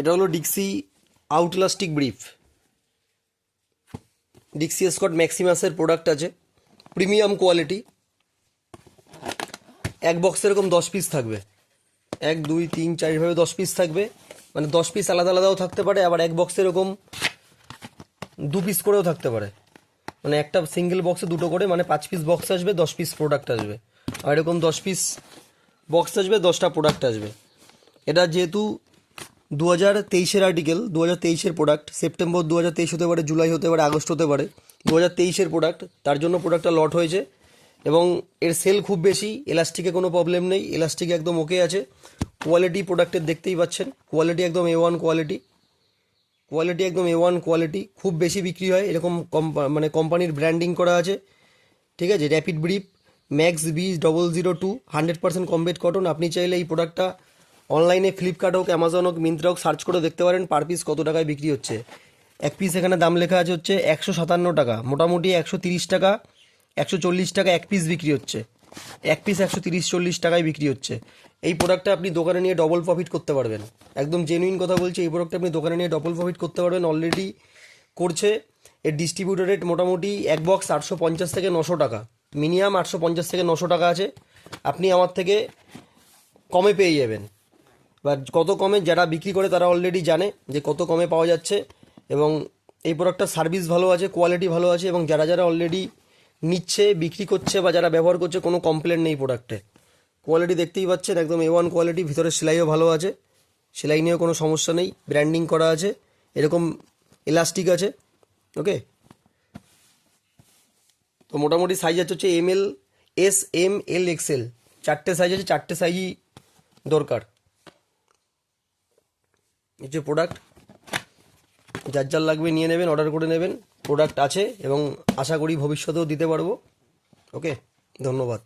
এটা হলো ডিক্সি আউটলাস্টিক brief, ডিক্সি Scott ম্যাক্সিমাসের product আছে, প্রিমিয়াম কোয়ালিটি। এক বক্সে এরকম 10 পিস থাকবে, 1 2 3 4 এভাবে 10 পিস থাকবে, মানে 10 পিস আলাদা আলাদাও থাকতে পারে, আবার এক বক্সে এরকম 2 পিস করেও থাকতে পারে, মানে একটা সিঙ্গেল বক্সে 2টো করে, মানে 5 পিস বক্স আসবে, 10 পিস প্রোডাক্ট আসবে, আর এরকম 10 পিস বক্স আসবে, 10টা প্রোডাক্ট আসবে। এটা যেহেতু 2023-এর আর্টিকেল, 2023-এর প্রোডাক্ট, সেপ্টেম্বর 2023 হতে পারে, জুলাই হতে পারে, আগস্ট হতে পারে, 2023-এর প্রোডাক্ট, তার জন্য প্রোডাক্টটা লট হয়েছে এবং এর সেল খুব বেশি। এলাস্টিকে কোনো প্রবলেম নেই, এলাস্টিক একদম ওকে আছে। কোয়ালিটি প্রোডাক্টের দেখতেই পাচ্ছেন, কোয়ালিটি একদম A1 কোয়ালিটি, কোয়ালিটি একদম A1 কোয়ালিটি, খুব বেশি বিক্রি হয় এরকম, মানে কোম্পানির ব্র্যান্ডিং করা আছে, ঠিক আছে। Rapid brief max B002 100% combat cotton. আপনি চাইলে এই প্রোডাক্টটা অনলাইনে ফ্লিপকার্ট হোক, অ্যামাজন হোক, মিন্ত্রা হোক, সার্চ করে দেখতে পারেন পার পিস কত টাকায় বিক্রি হচ্ছে। এক পিস এখানে দাম লেখা আছে হচ্ছে 157 টাকা, মোটামুটি 130 টাকা 140 টাকা এক পিস বিক্রি হচ্ছে, এক পিস 130-140 টাকায় বিক্রি হচ্ছে। এই প্রোডাক্টটা আপনি দোকানে নিয়ে ডবল প্রফিট করতে পারবেন, একদম জেনুইন কথা বলছি। এই প্রোডাক্টটা আপনি দোকানে নিয়ে ডবল প্রফিট করতে পারবেন, অলরেডি করছে। এর ডিস্ট্রিবিউটার রেট মোটামুটি এক বক্স 850 থেকে 900 টাকা, মিনিমাম 850 থেকে 900 টাকা আছে। আপনি আমার থেকে কমে পেয়ে যাবেন, বা কত কমে যারা বিক্রি করে তারা অলরেডি জানে যে কত কমে পাওয়া যাচ্ছে, এবং এই প্রোডাক্টটার সার্ভিস ভালো আছে, কোয়ালিটি ভালো আছে, এবং যারা যারা অলরেডি নিচ্ছে, বিক্রি করছে বা যারা ব্যবহার করছে, কোনো কমপ্লেন নেই প্রোডাক্টে। কোয়ালিটি দেখতেই পাচ্ছেন, একদম A1 কোয়ালিটি, ভিতরে সেলাইও ভালো আছে, সেলাই নিয়েও কোনো সমস্যা নেই, ব্র্যান্ডিং করা আছে, এরকম এলাস্টিক আছে, ওকে। তো মোটামুটি সাইজ হচ্ছে ML, S, M, L, XL, 4টে সাইজ আছে, 4টে সাইজই দরকার। এই যে প্রোডাক্ট, যার যার লাগবে নিয়ে নেবেন, অর্ডার করে নেবেন, প্রোডাক্ট আছে এবং আশা করি ভবিষ্যতেও দিতে পারবো, ওকে। ধন্যবাদ।